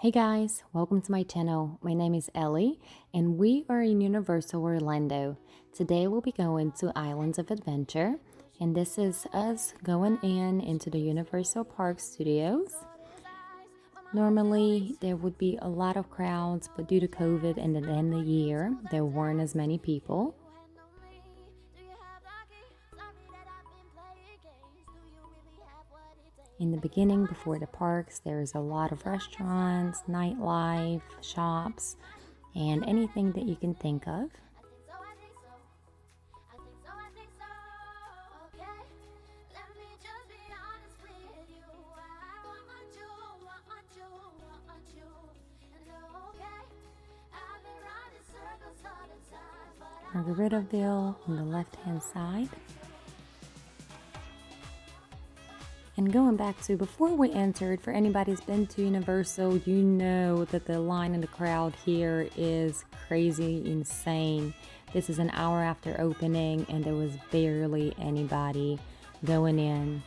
Hey guys, welcome to my channel. My name is Ellie and we are in Universal Orlando. Today we'll be going to Islands of Adventure and this is us going into the Universal Park Studios. Normally there would be a lot of crowds, but due to COVID and the end of the year, there weren't as many people. In the beginning, before the parks, there's a lot of restaurants, nightlife, shops, and anything that you can think of. Margaritaville on the left-hand side. And going back to before we entered, for anybody who's been to Universal, you know that the line in the crowd here is crazy, insane. This is an hour after opening and there was barely anybody going in.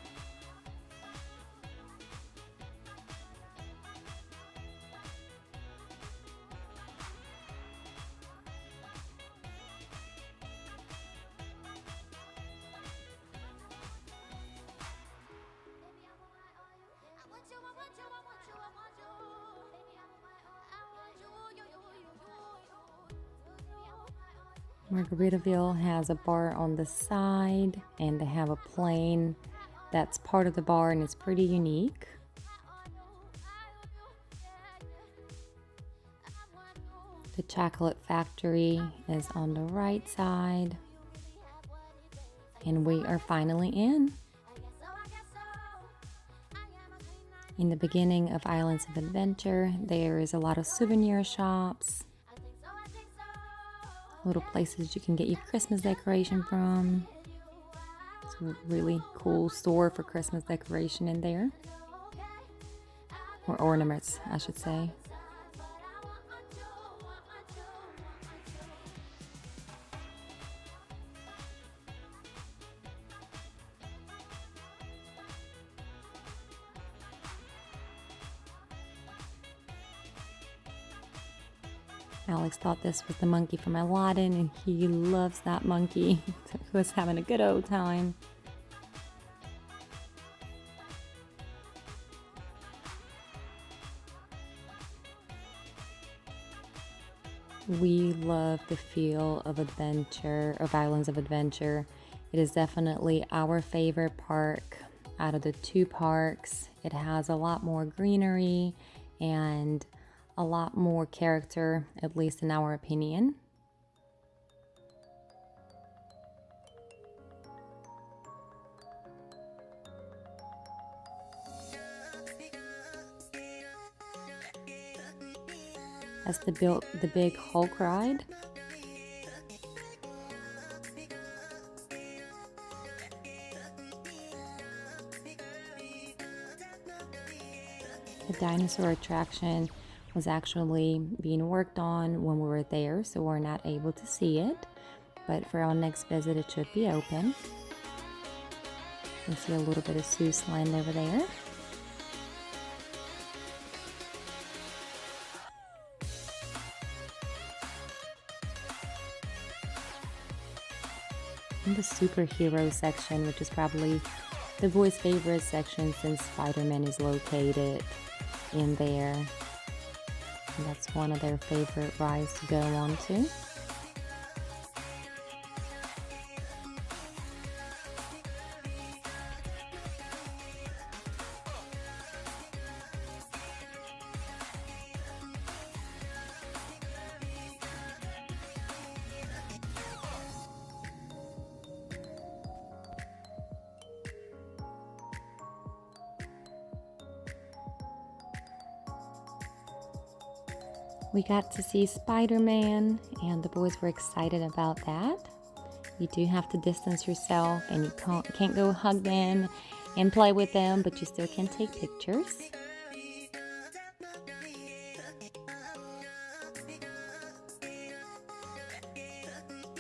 Margaritaville has a bar on the side and they have a plane that's part of the bar and it's pretty unique. The chocolate factory is on the right side and we are finally in. In the beginning of Islands of Adventure, there is a lot of souvenir shops. Little places you can get your Christmas decoration from. It's a really cool store for Christmas decoration in there. Or ornaments, I should say. Alex thought this was the monkey from Aladdin and he loves that monkey. He was having a good old time. We love the feel of adventure, of Islands of Adventure. It is definitely our favorite park out of the two parks. It has a lot more greenery and a lot more character, at least in our opinion. That's the big Hulk ride. The dinosaur attraction was actually being worked on when we were there, so we're not able to see it, but for our next visit it should be open. You see a little bit of Seuss Land over there. In the superhero section, which is probably the boys' favorite section since Spider-Man is located in there. And that's one of their favorite rides to go on to. We got to see Spider-Man and the boys were excited about that. You do have to distance yourself and you can't go hug them and play with them, but you still can take pictures.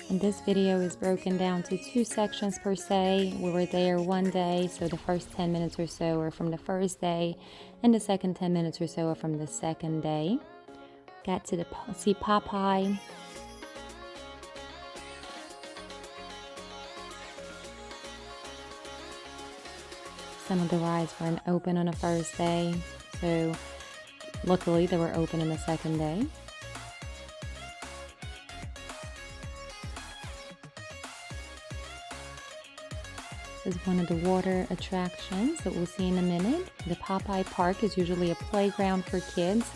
And this video is broken down to 2 sections per se. We were there one day, so the first 10 minutes or so are from the first day, and the second 10 minutes or so are from the second day. Got to see Popeye. Some of the rides weren't open on the first day, so luckily they were open on the second day. This is one of the water attractions that we'll see in a minute. The Popeye Park is usually a playground for kids,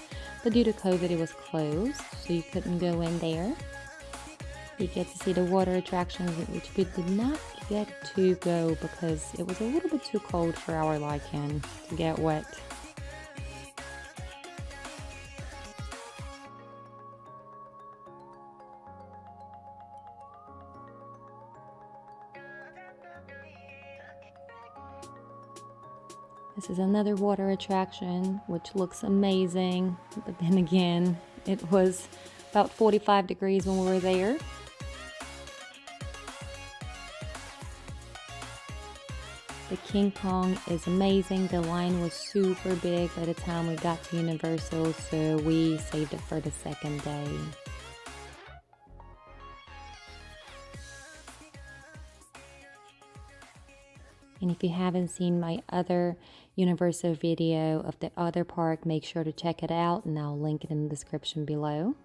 but due to COVID it was closed, so you couldn't go in there. You get to see the water attractions, which we did not get to go because it was a little bit too cold for our liking to get wet. This is another water attraction, which looks amazing, but then again, it was about 45 degrees when we were there. The King Kong is amazing. The line was super big by the time we got to Universal, so we saved it for the second day. And if you haven't seen my other Universal video of the other park, make sure to check it out, and I'll link it in the description below.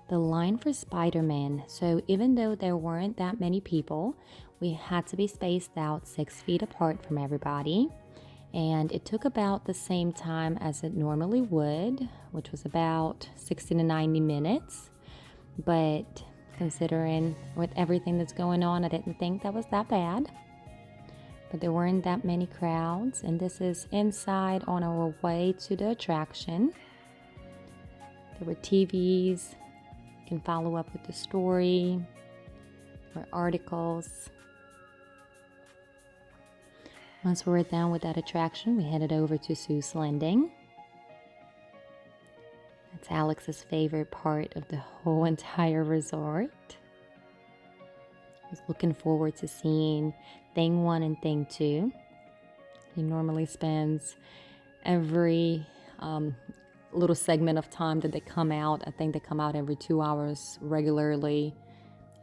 The line for Spider-Man. So even though there weren't that many people, we had to be spaced out 6 feet apart from everybody. And it took about the same time as it normally would, which was about 60 to 90 minutes. But considering with everything that's going on, I didn't think that was that bad. But there weren't that many crowds, and this is inside on our way to the attraction. There were TVs. You can follow up with the story or articles. Once we were done with that attraction, we headed over to Seuss Landing. That's Alex's favorite part of the whole entire resort. I was looking forward to seeing Thing 1 and Thing 2. He normally spends every little segment of time that they come out. I think they come out every 2 hours regularly.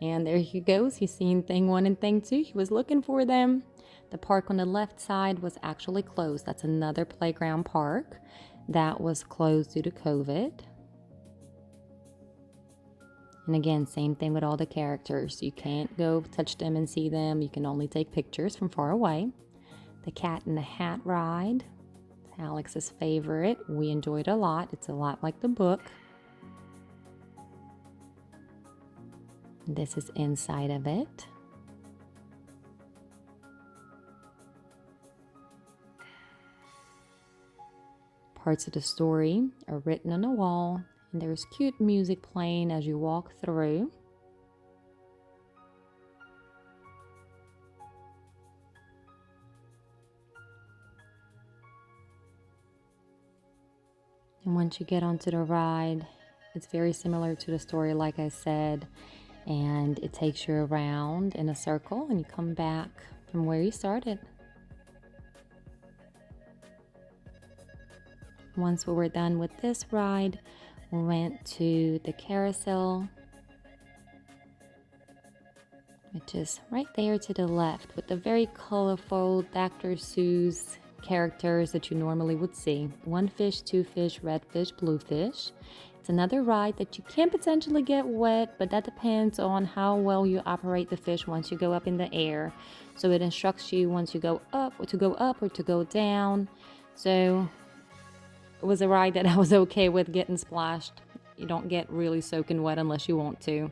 And there he goes. He's seen Thing 1 and Thing 2. He was looking for them. The park on the left side was actually closed. That's another playground park that was closed due to COVID. And again, same thing with all the characters. You can't go touch them and see them. You can only take pictures from far away. The Cat in the Hat ride, Alex's favorite. We enjoyed it a lot. It's a lot like the book. This is inside of it. Parts of the story are written on the wall, and there's cute music playing as you walk through. And once you get onto the ride, it's very similar to the story, like I said, and it takes you around in a circle and you come back from where you started. Once we were done with this ride, we went to the carousel, which is right there to the left with the very colorful Dr. Seuss characters that you normally would see. 1 fish, 2 fish, red fish, blue fish. It's another ride that you can potentially get wet, but that depends on how well you operate the fish once you go up in the air. So it instructs you once you go up or to go down. So it was a ride that I was okay with getting splashed. You don't get really soaking wet unless you want to.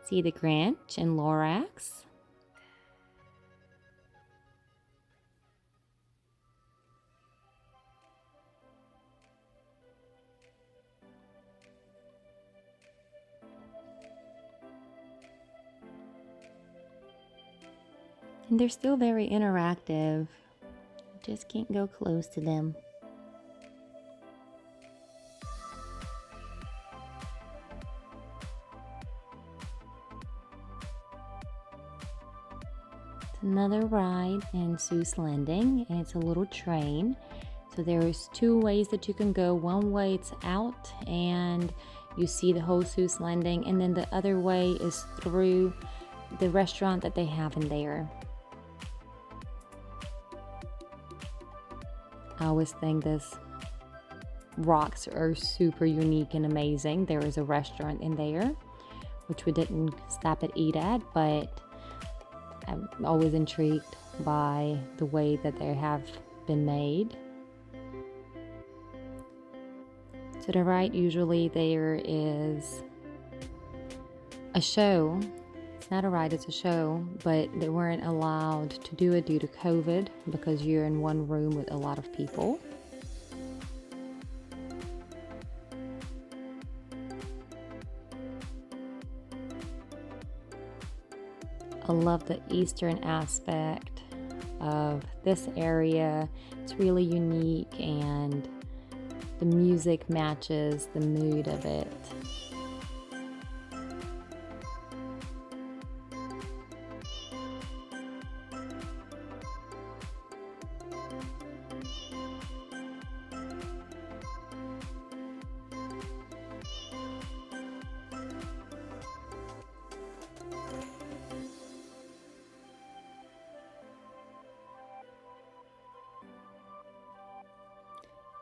See the Grinch and Lorax. And they're still very interactive. You just can't go close to them. another ride in Seuss Landing, and it's a little train. So there's two ways that you can go. One way it's out and you see the whole Seuss Landing, and then the other way is through the restaurant that they have in there. I always think this rocks are super unique and amazing. There is a restaurant in there, which we didn't stop and eat at, but I'm always intrigued by the way that they have been made. To the right, usually there is a show. It's not a ride, it's a show, but they weren't allowed to do it due to COVID because you're in one room with a lot of people. I love the Eastern aspect of this area. It's really unique and the music matches the mood of it.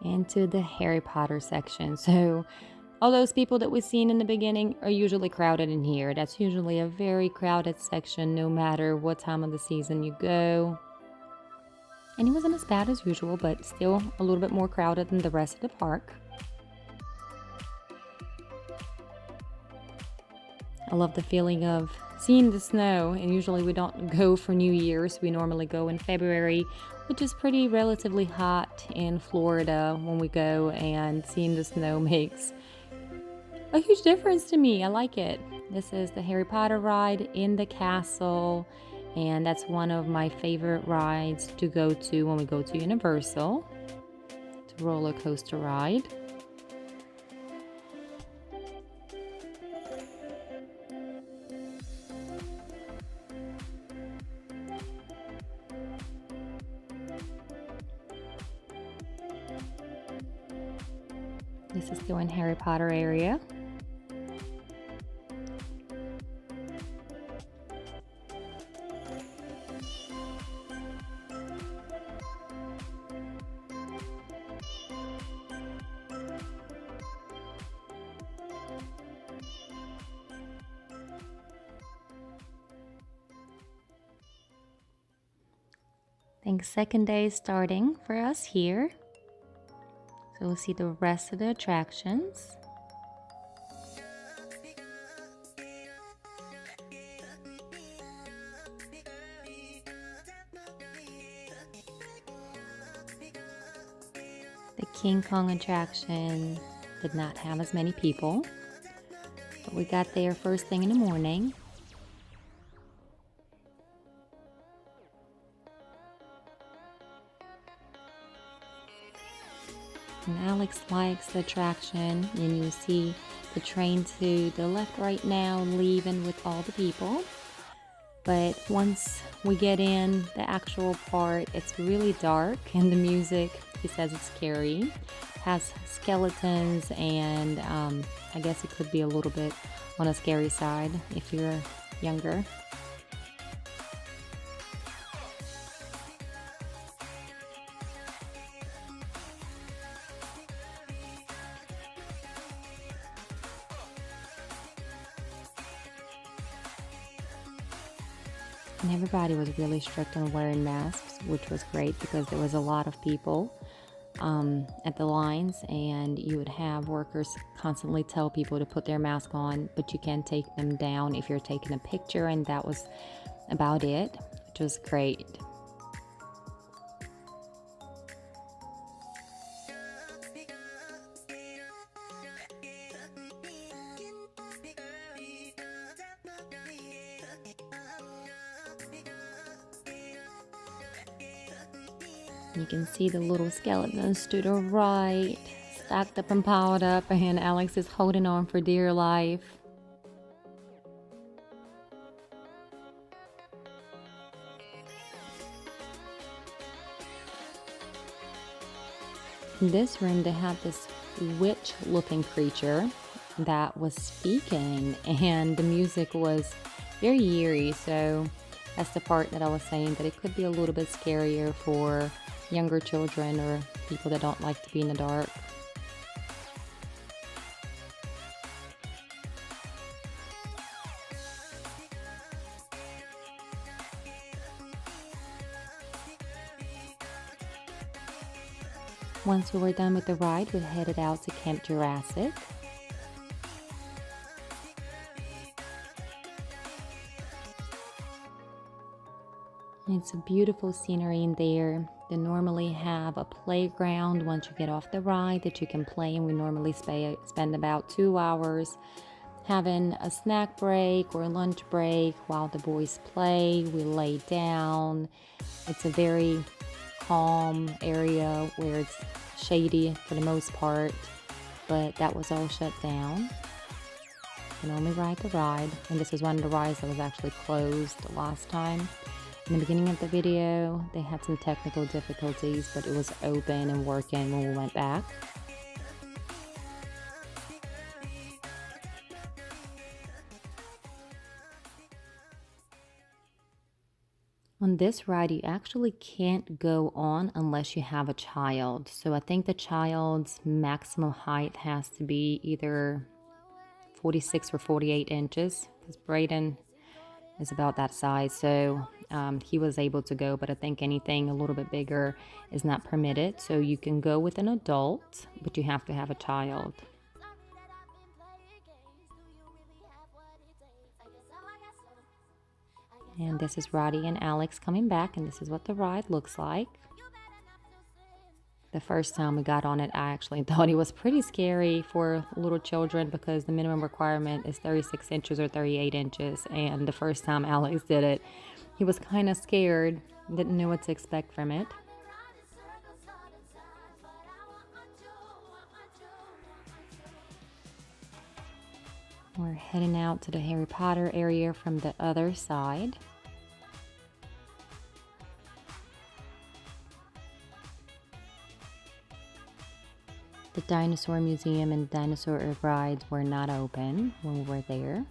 Into the Harry Potter section. So all those people that we've seen in the beginning are usually crowded in here. That's usually a very crowded section no matter what time of the season you go. And it wasn't as bad as usual, but still a little bit more crowded than the rest of the park. I love the feeling of seeing the snow, and usually we don't go for New Year's. We normally go in February, which is pretty relatively hot in Florida when we go, and seeing the snow makes a huge difference to me. I like it. This is the Harry Potter ride in the castle, and that's one of my favorite rides to go to when we go to Universal. It's a roller coaster ride. This is still in Harry Potter area. I think second day is starting for us here. So we'll see the rest of the attractions. The King Kong attraction did not have as many people, but we got there first thing in the morning. And Alex likes the attraction, and you see the train to the left right now leaving with all the people. But once we get in the actual part, it's really dark, and the music, he says it's scary. It has skeletons, and I guess it could be a little bit on a scary side if you're younger. And everybody was really strict on wearing masks, which was great because there was a lot of people at the lines, and you would have workers constantly tell people to put their mask on, but you can take them down if you're taking a picture, and that was about it, which was great. You can see the little skeletons to the right, stacked up and piled up, and Alex is holding on for dear life. In this room, they had this witch-looking creature that was speaking, and the music was very eerie, so that's the part that I was saying that it could be a little bit scarier for younger children or people that don't like to be in the dark. Once we were done with the ride, we headed out to Camp Jurassic. It's a beautiful scenery in there. They normally have a playground once you get off the ride that you can play, and we normally spend about 2 hours having a snack break or a lunch break while the boys play. We lay down. It's a very calm area where it's shady for the most part, but that was all shut down. You can only ride the ride, and this was one of the rides that was actually closed last time. In the beginning of the video, they had some technical difficulties, but it was open and working when we went back. On this ride, you actually can't go on unless you have a child. So I think the child's maximum height has to be either 46 or 48 inches, because Brayden is about that size. So he was able to go, but I think anything a little bit bigger is not permitted. So you can go with an adult, but you have to have a child. And this is Roddy and Alex coming back, and this is what the ride looks like. The first time we got on it, I actually thought it was pretty scary for little children because the minimum requirement is 36 inches or 38 inches. And the first time Alex did it, he was kind of scared, didn't know what to expect from it. We're heading out to the Harry Potter area from the other side. The Dinosaur Museum and Dinosaur Rides were not open when we were there.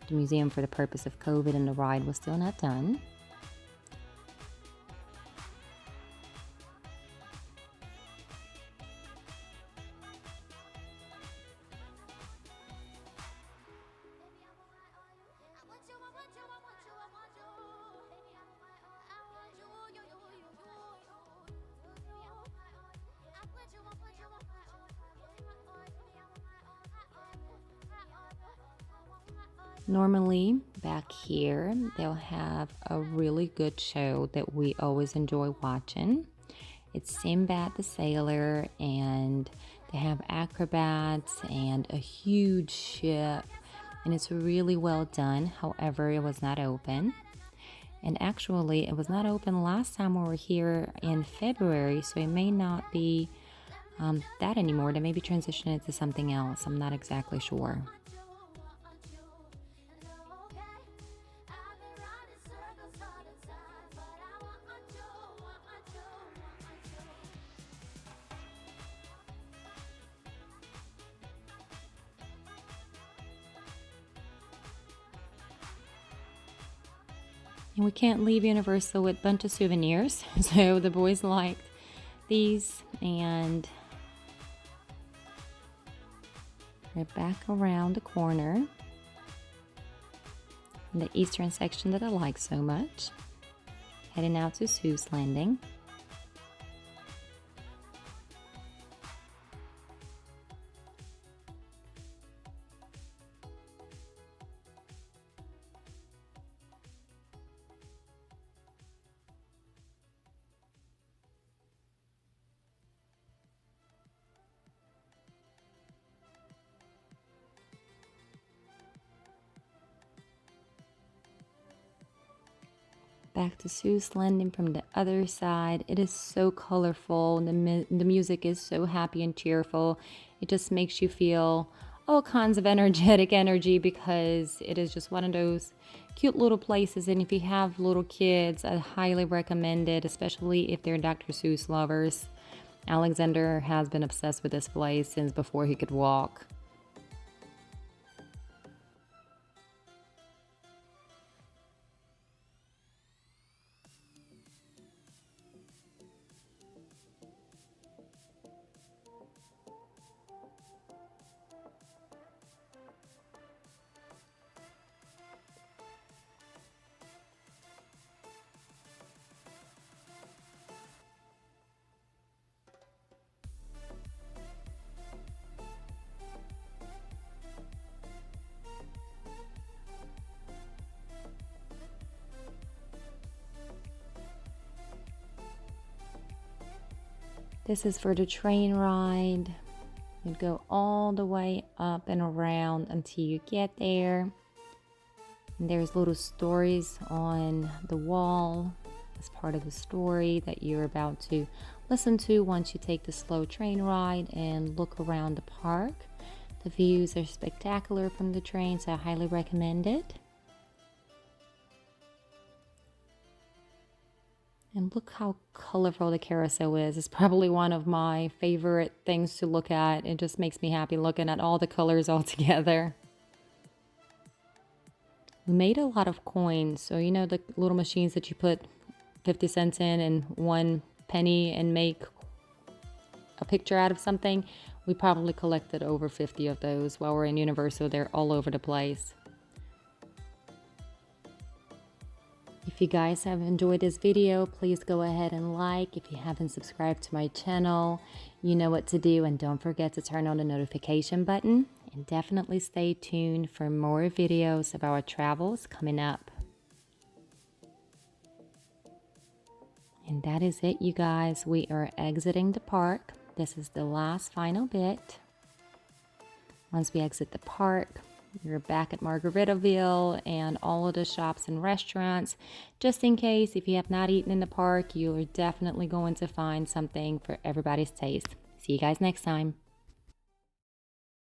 The museum, for the purpose of COVID, and the ride was still not done. Normally, back here, they'll have a really good show that we always enjoy watching. It's Sinbad the Sailor, and they have acrobats and a huge ship, and it's really well done. However, it was not open. And actually, it was not open last time we were here in February, so it may not be that anymore. They may be transitioning it to something else. I'm not exactly sure. And we can't leave Universal with a bunch of souvenirs, so the boys liked these, and we're back around the corner in the eastern section that I like so much, heading out to Sue's Landing. Back to Sue's Landing from the other side. It is so colorful. The music is so happy and cheerful. It just makes you feel all kinds of energetic energy because it is just one of those cute little places. And if you have little kids, I highly recommend it, especially if they're Dr. Seuss lovers. Alexander has been obsessed with this place since before he could walk. This is for the train ride. You'd go all the way up and around until you get there. And there's little stories on the wall as part of the story that you're about to listen to once you take the slow train ride and look around the park. The views are spectacular from the train, so I highly recommend it. And look how colorful the carousel is. It's probably one of my favorite things to look at. It just makes me happy looking at all the colors all together. We made a lot of coins. So you know the little machines that you put 50 cents in and 1 penny and make a picture out of something? We probably collected over 50 of those while we're in Universal. They're all over the place. If you guys have enjoyed this video, please go ahead and like. If you haven't subscribed to my channel, you know what to do, and don't forget to turn on the notification button, and definitely stay tuned for more videos of our travels coming up. And that is it, you guys. We are exiting the park. This is the last final bit. Once we exit the park, you're back at Margaritaville and all of the shops and restaurants. Just in case, if you have not eaten in the park, you are definitely going to find something for everybody's taste. See you guys next time.